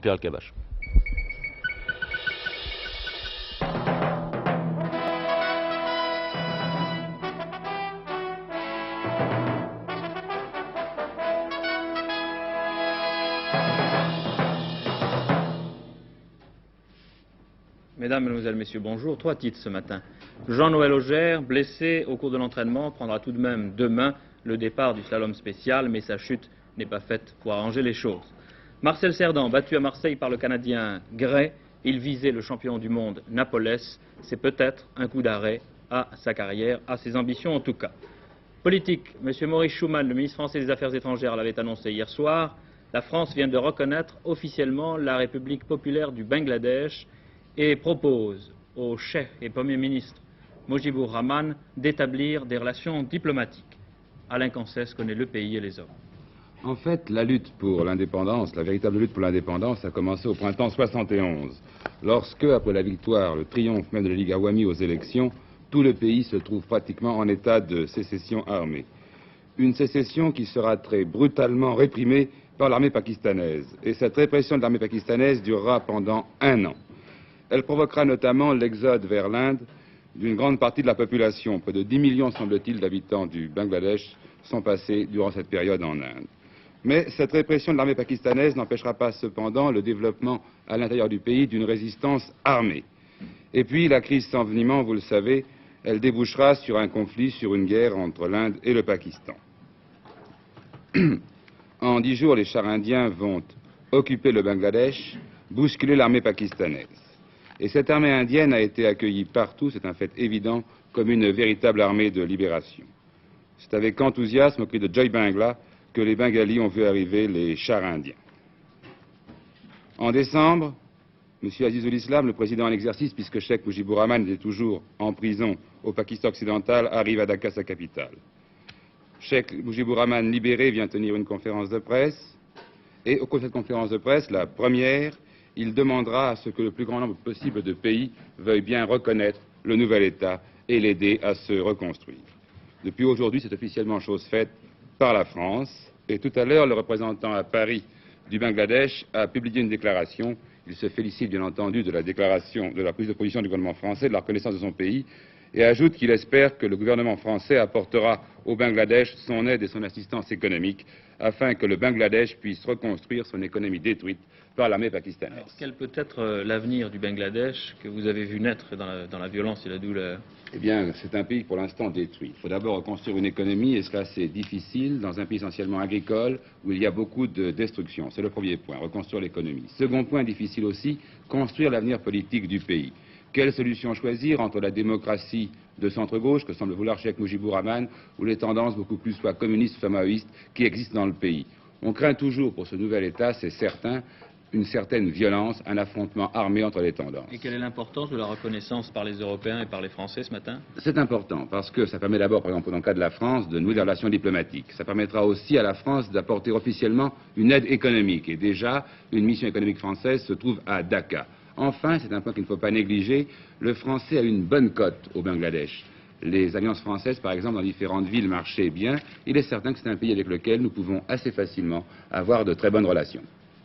Pierre Alcabache. Mesdames, Mesdemoiselles, Messieurs, bonjour. 3 titres ce matin. Jean-Noël Augère, blessé au cours de l'entraînement, prendra tout de même demain le départ du slalom spécial, mais sa chute n'est pas faite pour arranger les choses. Marcel Cerdan, battu à Marseille par le Canadien Gray, il visait le champion du monde Napoles. C'est peut-être un coup d'arrêt à sa carrière, à ses ambitions en tout cas. Politique, M. Maurice Schumann, le ministre français des Affaires étrangères, l'avait annoncé hier soir. La France vient de reconnaître officiellement la République populaire du Bangladesh et propose au chef et Premier ministre Mujibur Rahman d'établir des relations diplomatiques. Alain Cancès connaît le pays et les hommes. En fait, la lutte pour l'indépendance, la véritable lutte pour l'indépendance a commencé au printemps 71, lorsque, après la victoire, le triomphe même de la Ligue Awami aux élections, tout le pays se trouve pratiquement en état de sécession armée. Une sécession qui sera très brutalement réprimée par l'armée pakistanaise. Et cette répression de l'armée pakistanaise durera pendant 1 an. Elle provoquera notamment l'exode vers l'Inde d'une grande partie de la population. Près de 10 millions, semble-t-il, d'habitants du Bangladesh sont passés durant cette période en Inde. Mais cette répression de l'armée pakistanaise n'empêchera pas cependant le développement à l'intérieur du pays d'une résistance armée. Et puis la crise s'envenimant, vous le savez, elle débouchera sur un conflit, sur une guerre entre l'Inde et le Pakistan. En 10 jours, les chars indiens vont occuper le Bangladesh, bousculer l'armée pakistanaise. Et cette armée indienne a été accueillie partout, c'est un fait évident, comme une véritable armée de libération. C'est avec enthousiasme, au cri de Jai Bangla, que les Bengalis ont vu arriver les chars indiens. En décembre, M. Azizul Islam, le président en exercice, puisque Cheikh Mujibur Rahman était toujours en prison au Pakistan occidental, arrive à Dhaka, sa capitale. Cheikh Mujibur Rahman, libéré, vient tenir une conférence de presse, et au cours de cette conférence de presse, la première, il demandera à ce que le plus grand nombre possible de pays veuillent bien reconnaître le nouvel État et l'aider à se reconstruire. Depuis aujourd'hui, c'est officiellement chose faite par la France. Et tout à l'heure, le représentant à Paris du Bangladesh a publié une déclaration. Il se félicite bien entendu de la déclaration, de la prise de position du gouvernement français, de la reconnaissance de son pays, et ajoute qu'il espère que le gouvernement français apportera au Bangladesh son aide et son assistance économique afin que le Bangladesh puisse reconstruire son économie détruite par l'armée pakistanaise. Alors, quel peut être l'avenir du Bangladesh que vous avez vu naître dans la violence et la douleur? Eh bien, c'est un pays pour l'instant détruit. Il faut d'abord reconstruire une économie, et cela c'est difficile dans un pays essentiellement agricole où il y a beaucoup de destruction. C'est le premier point, reconstruire l'économie. Second point difficile aussi, construire l'avenir politique du pays. Quelle solution choisir entre la démocratie de centre-gauche, que semble vouloir Cheikh Mujibur Rahman, ou les tendances beaucoup plus soit communistes, maoïstes, qui existent dans le pays? On craint toujours pour ce nouvel État, c'est certain, une certaine violence, un affrontement armé entre les tendances. Et quelle est l'importance de la reconnaissance par les Européens et par les Français ce matin? C'est important, parce que ça permet d'abord, par exemple, dans le cas de la France, de nouer des relations diplomatiques. Ça permettra aussi à la France d'apporter officiellement une aide économique. Et déjà, une mission économique française se trouve à Dhaka. Enfin, c'est un point qu'il ne faut pas négliger, le français a une bonne cote au Bangladesh. Les alliances françaises, par exemple, dans différentes villes marchaient bien. Il est certain que c'est un pays avec lequel nous pouvons assez facilement avoir de très bonnes relations.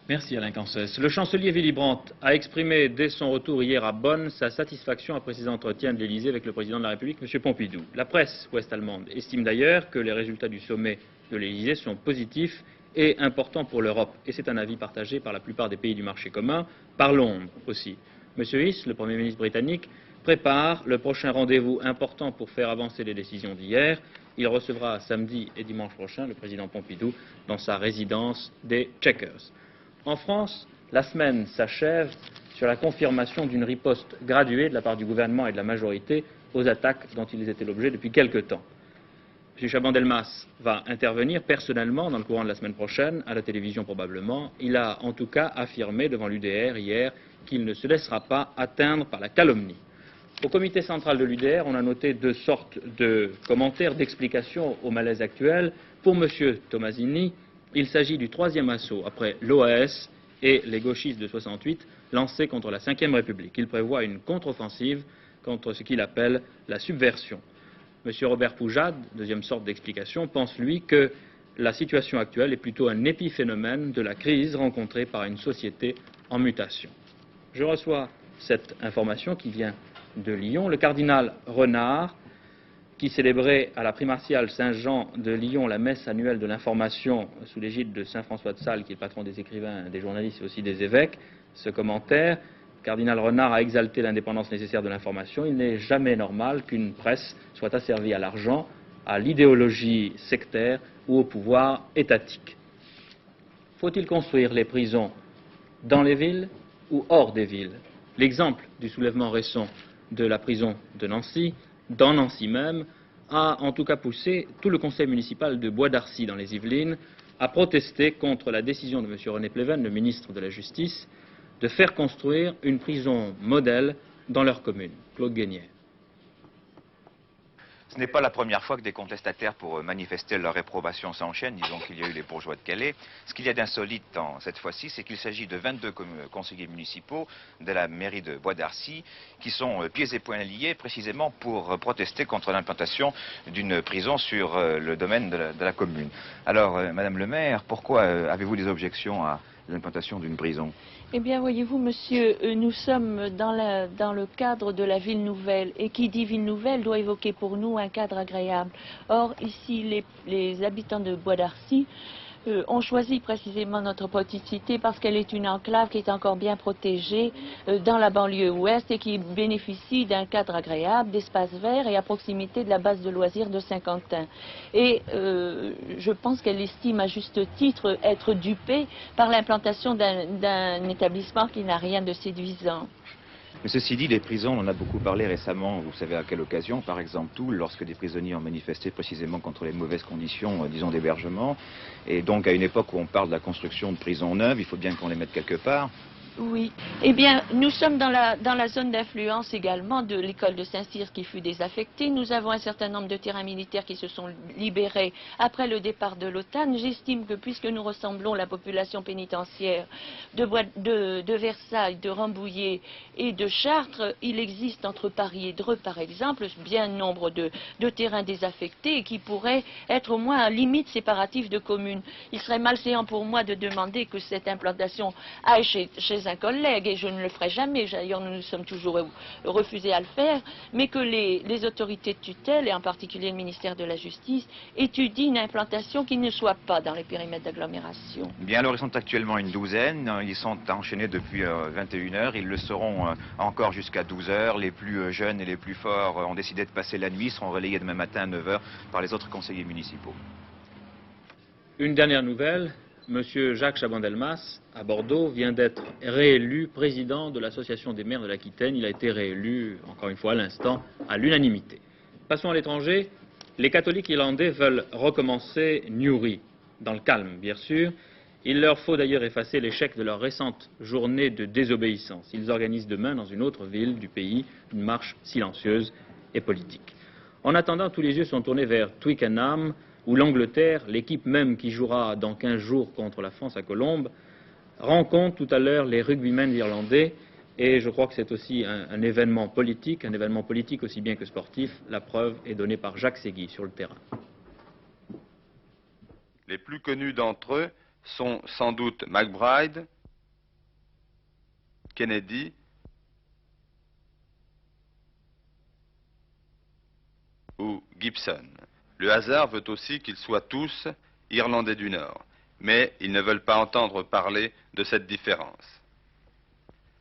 Merci Alain Cancès. Le chancelier Willy Brandt a exprimé dès son retour hier à Bonn sa satisfaction après ses entretiens de l'Élysée avec le président de la République, M. Pompidou. La presse ouest-allemande estime d'ailleurs que les résultats du sommet de l'Élysée sont positifs et importants pour l'Europe. Et c'est un avis partagé par la plupart des pays du marché commun, par Londres aussi. M. Hiss, le Premier ministre britannique, prépare le prochain rendez-vous important pour faire avancer les décisions d'hier. Il recevra samedi et dimanche prochain le président Pompidou dans sa résidence des Chequers. En France, la semaine s'achève sur la confirmation d'une riposte graduée de la part du gouvernement et de la majorité aux attaques dont ils étaient l'objet depuis quelque temps. M. Chaban-Delmas va intervenir personnellement dans le courant de la semaine prochaine, à la télévision probablement. Il a en tout cas affirmé devant l'UDR hier qu'il ne se laissera pas atteindre par la calomnie. Au comité central de l'UDR, on a noté 2 sortes de commentaires, d'explications au malaise actuel. Pour M. Tomasini, il s'agit du 3e assaut après l'OAS et les gauchistes de 68 lancés contre la Ve République. Il prévoit une contre-offensive contre ce qu'il appelle la subversion. M. Robert Poujade, 2e sorte d'explication, pense lui que la situation actuelle est plutôt un épiphénomène de la crise rencontrée par une société en mutation. Je reçois cette information qui vient de Lyon. Le cardinal Renard, qui célébrait à la primatiale Saint-Jean de Lyon la messe annuelle de l'information sous l'égide de saint François de Sales, qui est le patron des écrivains, des journalistes et aussi des évêques, ce commentaire, le cardinal Renard a exalté l'indépendance nécessaire de l'information. Il n'est jamais normal qu'une presse soit asservie à l'argent, à l'idéologie sectaire ou au pouvoir étatique. Faut-il construire les prisons dans les villes ou hors des villes? L'exemple du soulèvement récent de la prison de Nancy, dans Nancy même, a en tout cas poussé tout le conseil municipal de Bois d'Arcy dans les Yvelines à protester contre la décision de M. René Pleven, le ministre de la Justice, de faire construire une prison modèle dans leur commune. Claude Guénière. Ce n'est pas la première fois que des contestataires pour manifester leur réprobation s'enchaînent. Disons qu'il y a eu les bourgeois de Calais. Ce qu'il y a d'insolite cette fois-ci, c'est qu'il s'agit de 22 conseillers municipaux de la mairie de Bois d'Arcy qui sont pieds et poings liés précisément pour protester contre l'implantation d'une prison sur le domaine de la commune. Alors, Madame le maire, pourquoi avez-vous des objections à l'implantation d'une prison? Eh bien, voyez-vous, monsieur, nous sommes dans le cadre de la ville nouvelle. Et qui dit ville nouvelle doit évoquer pour nous un cadre agréable. Or, ici, les habitants de Bois d'Arcy ont choisi précisément notre petite cité parce qu'elle est une enclave qui est encore bien protégée dans la banlieue ouest et qui bénéficie d'un cadre agréable, d'espaces verts et à proximité de la base de loisirs de Saint-Quentin. Et je pense qu'elle estime à juste titre être dupée par l'implantation d'un établissement qui n'a rien de séduisant. Mais ceci dit, les prisons, on en a beaucoup parlé récemment, vous savez à quelle occasion, par exemple Toul, lorsque des prisonniers ont manifesté précisément contre les mauvaises conditions, disons, d'hébergement. Et donc à une époque où on parle de la construction de prisons neuves, il faut bien qu'on les mette quelque part. Oui. Eh bien, nous sommes dans la zone d'influence également de l'école de Saint-Cyr qui fut désaffectée. Nous avons un certain nombre de terrains militaires qui se sont libérés après le départ de l'OTAN. J'estime que puisque nous ressemblons la population pénitentiaire de Versailles, de Rambouillet et de Chartres, il existe entre Paris et Dreux, par exemple, bien nombre de terrains désaffectés et qui pourraient être au moins à limite séparative de communes. Il serait malséant pour moi de demander que cette implantation aille chez un collègue, et je ne le ferai jamais, d'ailleurs nous nous sommes toujours refusés à le faire, mais que les autorités de tutelle, et en particulier le ministère de la Justice, étudient une implantation qui ne soit pas dans les périmètres d'agglomération. Bien, alors ils sont actuellement une douzaine, ils sont enchaînés depuis 21 heures, ils le seront encore jusqu'à 12 heures, les plus jeunes et les plus forts ont décidé de passer la nuit, seront relayés demain matin à 9 heures par les autres conseillers municipaux. Une dernière nouvelle. Monsieur Jacques Chaban-Delmas, à Bordeaux, vient d'être réélu président de l'Association des maires de l'Aquitaine. Il a été réélu, encore une fois à l'instant, à l'unanimité. Passons à l'étranger. Les catholiques irlandais veulent recommencer Newry, dans le calme, bien sûr. Il leur faut d'ailleurs effacer l'échec de leur récente journée de désobéissance. Ils organisent demain, dans une autre ville du pays, une marche silencieuse et politique. En attendant, tous les yeux sont tournés vers Twickenham, où l'Angleterre, l'équipe même qui jouera dans 15 jours contre la France à Colombes, rencontre tout à l'heure les rugbymen irlandais, et je crois que c'est aussi un événement politique aussi bien que sportif. La preuve est donnée par Jacques Ségui sur le terrain. Les plus connus d'entre eux sont sans doute McBride, Kennedy, ou Gibson. Le hasard veut aussi qu'ils soient tous Irlandais du Nord, mais ils ne veulent pas entendre parler de cette différence.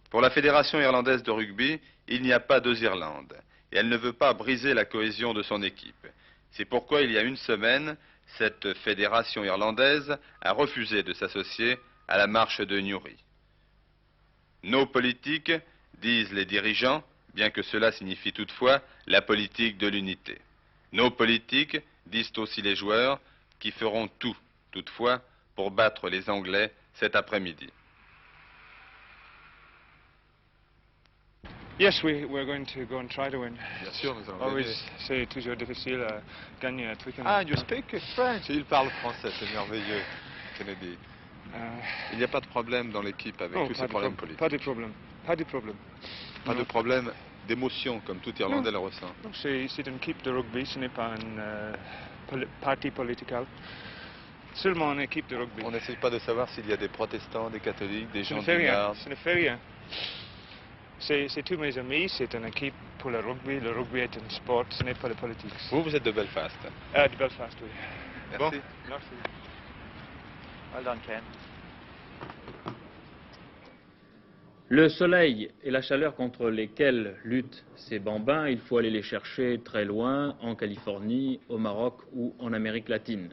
Pour la Fédération irlandaise de rugby, il n'y a pas deux Irlandes, et elle ne veut pas briser la cohésion de son équipe. C'est pourquoi il y a une semaine, cette fédération irlandaise a refusé de s'associer à la marche de Newry. Nos politiques, disent les dirigeants, bien que cela signifie toutefois la politique de l'unité. Nos politiques, disent aussi les joueurs, qui feront tout, toutefois, pour battre les Anglais cet après-midi. Yes, we're going to go and try to win. Bien sûr, nous allons gagner. C'est toujours difficile à gagner à Twickenham. Ah, you speak French. Il parle français, c'est merveilleux, Kennedy. Il n'y a pas de problème dans l'équipe avec tous ces problèmes politiques. Pas de problème. Pas de problème. Pas de problème d'émotion, comme tout Irlandais le ressent. C'est une équipe de rugby, ce n'est pas un parti politique. Seulement une équipe de rugby. On n'essaye pas de savoir s'il y a des protestants, des catholiques, des Je gens ne du fais rien. Nord. Je ne fais rien. C'est tous mes amis, c'est une équipe pour le rugby. Le rugby est un sport, ce n'est pas la politique. Vous êtes de Belfast. Ah, de Belfast, oui. Merci. Bon, merci. Well done, Ken. Le soleil et la chaleur contre lesquels luttent ces bambins, il faut aller les chercher très loin, en Californie, au Maroc ou en Amérique latine.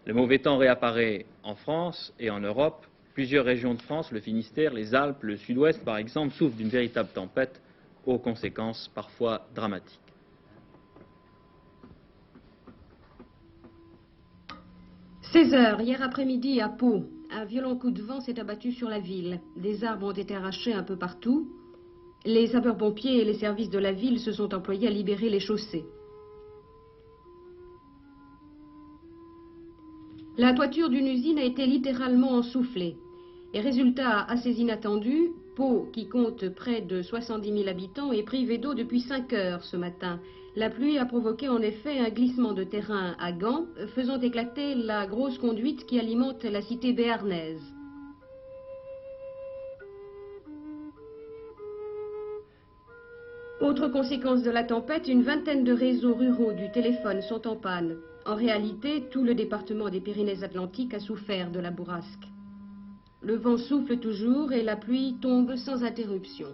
Le mauvais temps réapparaît en France et en Europe. Plusieurs régions de France, le Finistère, les Alpes, le Sud-Ouest par exemple, souffrent d'une véritable tempête aux conséquences parfois dramatiques. 16 heures, hier après-midi à Pau, un violent coup de vent s'est abattu sur la ville. Des arbres ont été arrachés un peu partout. Les sapeurs-pompiers et les services de la ville se sont employés à libérer les chaussées. La toiture d'une usine a été littéralement ensoufflée. Et résultat assez inattendu, Pau, qui compte près de 70 000 habitants, est privé d'eau depuis 5 heures ce matin. La pluie a provoqué en effet un glissement de terrain à Gand, faisant éclater la grosse conduite qui alimente la cité béarnaise. Autre conséquence de la tempête, une vingtaine de réseaux ruraux du téléphone sont en panne. En réalité, tout le département des Pyrénées-Atlantiques a souffert de la bourrasque. Le vent souffle toujours et la pluie tombe sans interruption.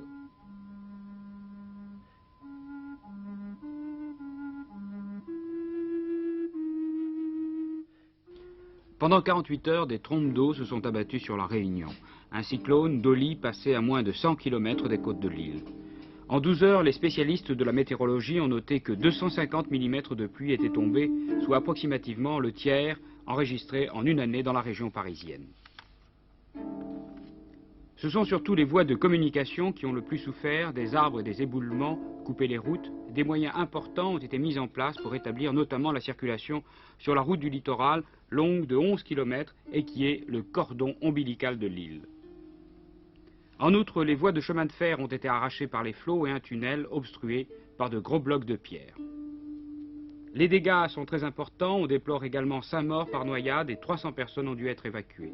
Pendant 48 heures, des trompes d'eau se sont abattues sur la Réunion. Un cyclone, Dolly, passait à moins de 100 km des côtes de l'île. En 12 heures, les spécialistes de la météorologie ont noté que 250 mm de pluie étaient tombés, soit approximativement le tiers enregistré en une année dans la région parisienne. Ce sont surtout les voies de communication qui ont le plus souffert, des arbres et des éboulements, coupé les routes. Des moyens importants ont été mis en place pour établir notamment la circulation sur la route du littoral, longue de 11 km et qui est le cordon ombilical de l'île. En outre, les voies de chemin de fer ont été arrachées par les flots et un tunnel obstrué par de gros blocs de pierre. Les dégâts sont très importants, on déplore également 5 morts par noyade et 300 personnes ont dû être évacuées.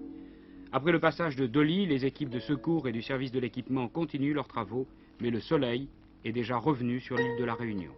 Après le passage de Dolly, les équipes de secours et du service de l'équipement continuent leurs travaux, mais le soleil est déjà revenu sur l'île de la Réunion.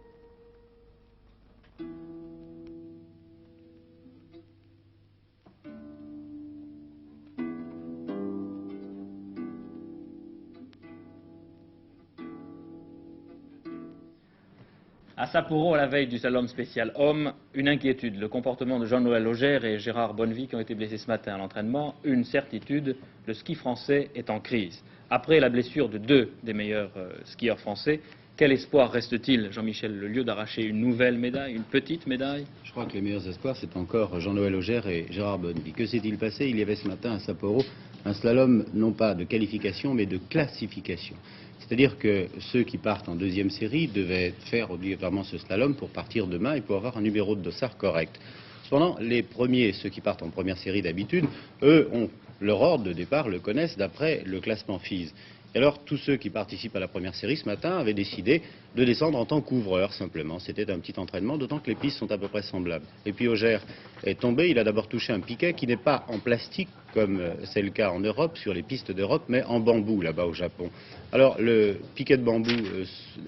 À Sapporo, à la veille du slalom spécial homme, une inquiétude, le comportement de Jean-Noël Augère et Gérard Bonnevie qui ont été blessés ce matin à l'entraînement, une certitude, le ski français est en crise. Après la blessure de 2 des meilleurs skieurs français, quel espoir reste-t-il, Jean-Michel Lelieu, d'arracher une nouvelle médaille, une petite médaille? Je crois que les meilleurs espoirs, c'est encore Jean-Noël Augère et Gérard Bonnevie. Que s'est-il passé? Il y avait ce matin à Sapporo un slalom, non pas de qualification, mais de classification. C'est-à-dire que ceux qui partent en deuxième série devaient faire obligatoirement ce slalom pour partir demain et pour avoir un numéro de dossard correct. Cependant, les premiers, ceux qui partent en première série d'habitude, eux ont leur ordre de départ, le connaissent d'après le classement FIS. Et alors, tous ceux qui participent à la première série ce matin avaient décidé de descendre en tant qu'ouvreur, simplement. C'était un petit entraînement, d'autant que les pistes sont à peu près semblables. Et puis Augère est tombé, il a d'abord touché un piquet qui n'est pas en plastique, comme c'est le cas en Europe, sur les pistes d'Europe, mais en bambou, là-bas au Japon. Alors, le piquet de bambou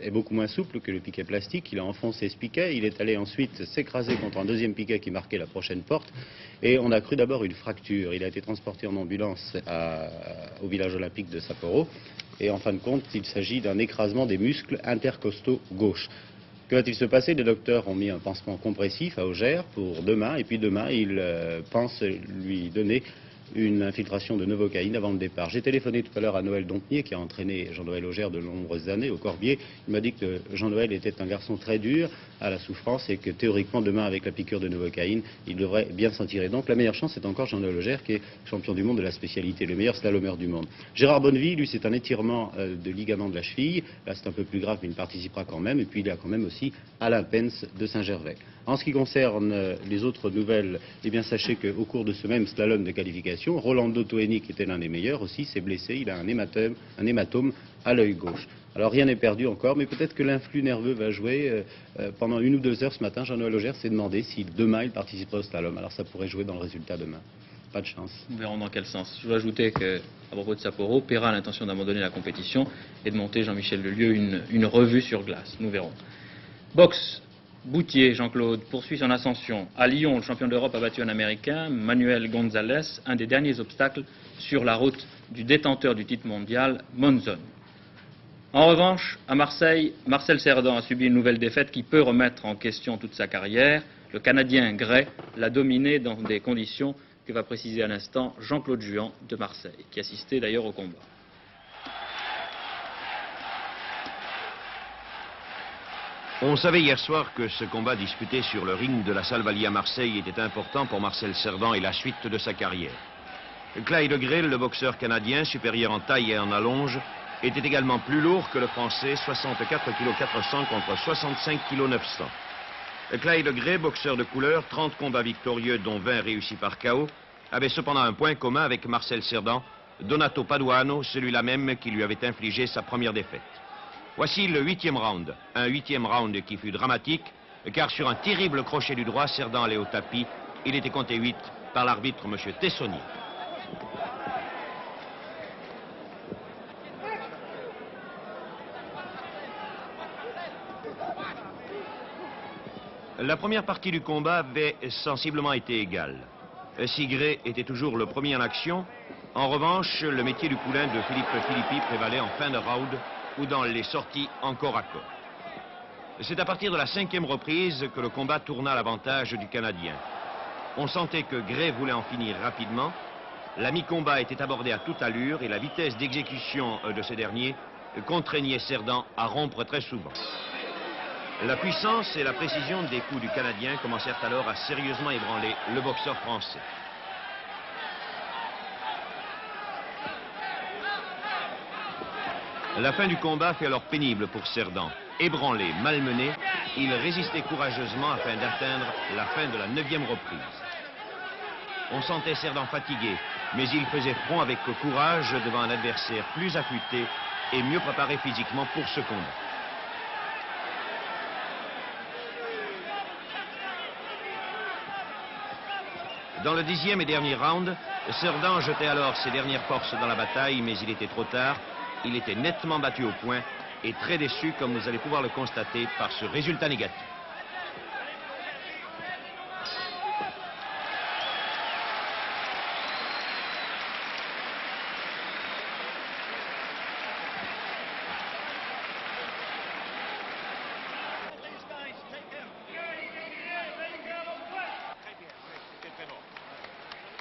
est beaucoup moins souple que le piquet plastique. Il a enfoncé ce piquet, il est allé ensuite s'écraser contre un deuxième piquet qui marquait la prochaine porte, et on a cru d'abord une fracture. Il a été transporté en ambulance au village olympique de Sapporo, et en fin de compte, il s'agit d'un écrasement des muscles intercostaux gauche. Que va-t-il se passer? Les docteurs ont mis un pansement compressif à Augère pour demain, et puis demain, ils pensent lui donner une infiltration de novocaïne avant le départ. J'ai téléphoné tout à l'heure à Noël Dompnier, qui a entraîné Jean-Noël Augère de nombreuses années au Corbier. Il m'a dit que Jean-Noël était un garçon très dur à la souffrance et que théoriquement, demain, avec la piqûre de novocaïne, il devrait bien s'en tirer. Donc la meilleure chance, c'est encore Jean-Noël Augère, qui est champion du monde de la spécialité, le meilleur slalomeur du monde. Gérard Bonnevie, lui, c'est un étirement de ligament de la cheville. Là, c'est un peu plus grave, mais il participera quand même. Et puis, il y a quand même aussi Alain Pence de Saint-Gervais. En ce qui concerne les autres nouvelles, eh bien sachez qu'au cours de ce même slalom de qualification, Rolando Toeni, qui était l'un des meilleurs aussi, s'est blessé. Il a un hématome à l'œil gauche. Alors rien n'est perdu encore, mais peut-être que l'influx nerveux va jouer. Pendant 1 ou 2 heures ce matin, Jean-Noël Augère s'est demandé si demain il participerait au slalom. Alors ça pourrait jouer dans le résultat demain. Pas de chance. Nous verrons dans quel sens. Je veux ajouter qu'à propos de Sapporo, Perra a l'intention d'abandonner la compétition et de monter, Jean-Michel Lelieu, une revue sur glace. Nous verrons. Boxe. Boutier, Jean-Claude, poursuit son ascension. À Lyon, le champion d'Europe a battu un Américain, Manuel Gonzalez, un des derniers obstacles sur la route du détenteur du titre mondial, Monzon. En revanche, à Marseille, Marcel Cerdan a subi une nouvelle défaite qui peut remettre en question toute sa carrière. Le Canadien Gray l'a dominé dans des conditions que va préciser à l'instant Jean-Claude Juan de Marseille, qui assistait d'ailleurs au combat. On savait hier soir que ce combat disputé sur le ring de la Salle Vallier à Marseille était important pour Marcel Cerdan et la suite de sa carrière. Clyde Gray, le boxeur canadien, supérieur en taille et en allonge, était également plus lourd que le Français, 64 kg 400 contre 65 kg 900. Clyde Gray, boxeur de couleur, 30 combats victorieux dont 20 réussis par KO, avait cependant un point commun avec Marcel Cerdan, Donato Paduano, celui-là même qui lui avait infligé sa première défaite. Voici le 8e round, un 8e round qui fut dramatique, car sur un terrible crochet du droit, Cerdan allait au tapis. Il était compté 8 par l'arbitre M. Tessoni. La première partie du combat avait sensiblement été égale. Si Gray était toujours le premier en action, en revanche, le métier du poulain de Philippe Philippi prévalait en fin de round ou dans les sorties en corps à corps. C'est à partir de la 5e reprise que le combat tourna à l'avantage du Canadien. On sentait que Gray voulait en finir rapidement. La mi-combat était abordée à toute allure et la vitesse d'exécution de ce dernier contraignait Cerdan à rompre très souvent. La puissance et la précision des coups du Canadien commencèrent alors à sérieusement ébranler le boxeur français. La fin du combat fut alors pénible pour Cerdan. Ébranlé, malmené, il résistait courageusement afin d'atteindre la fin de la 9e reprise. On sentait Cerdan fatigué, mais il faisait front avec courage devant un adversaire plus affûté et mieux préparé physiquement pour ce combat. Dans le 10e et dernier round, Cerdan jetait alors ses dernières forces dans la bataille, mais il était trop tard. Il était nettement battu au point et très déçu, comme vous allez pouvoir le constater, par ce résultat négatif.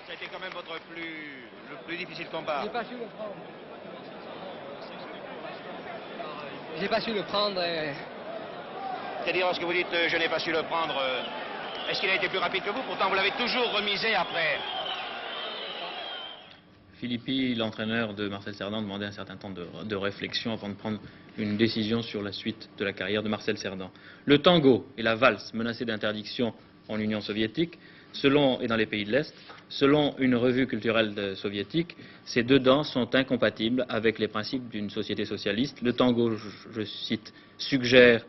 Ça a été quand même le plus difficile combat. J'ai pas su le prendre. J'ai pas su le prendre. C'est-à-dire, ce que vous dites, je n'ai pas su le prendre, est-ce qu'il a été plus rapide que vous? Pourtant, vous l'avez toujours remisé après. Philippi, l'entraîneur de Marcel Cerdan, demandait un certain temps de réflexion avant de prendre une décision sur la suite de la carrière de Marcel Cerdan. Le tango et la valse menacés d'interdiction en Union soviétique, et dans les pays de l'Est, selon une revue culturelle soviétique, ces deux danses sont incompatibles avec les principes d'une société socialiste. Le tango, je cite, suggère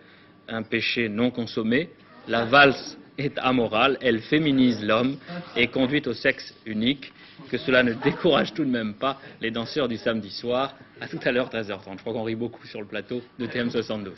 un péché non consommé. La valse est amorale, elle féminise l'homme et conduit au sexe unique. Que cela ne décourage tout de même pas les danseurs du samedi soir. À tout à l'heure, 13h30. Je crois qu'on rit beaucoup sur le plateau de TM72.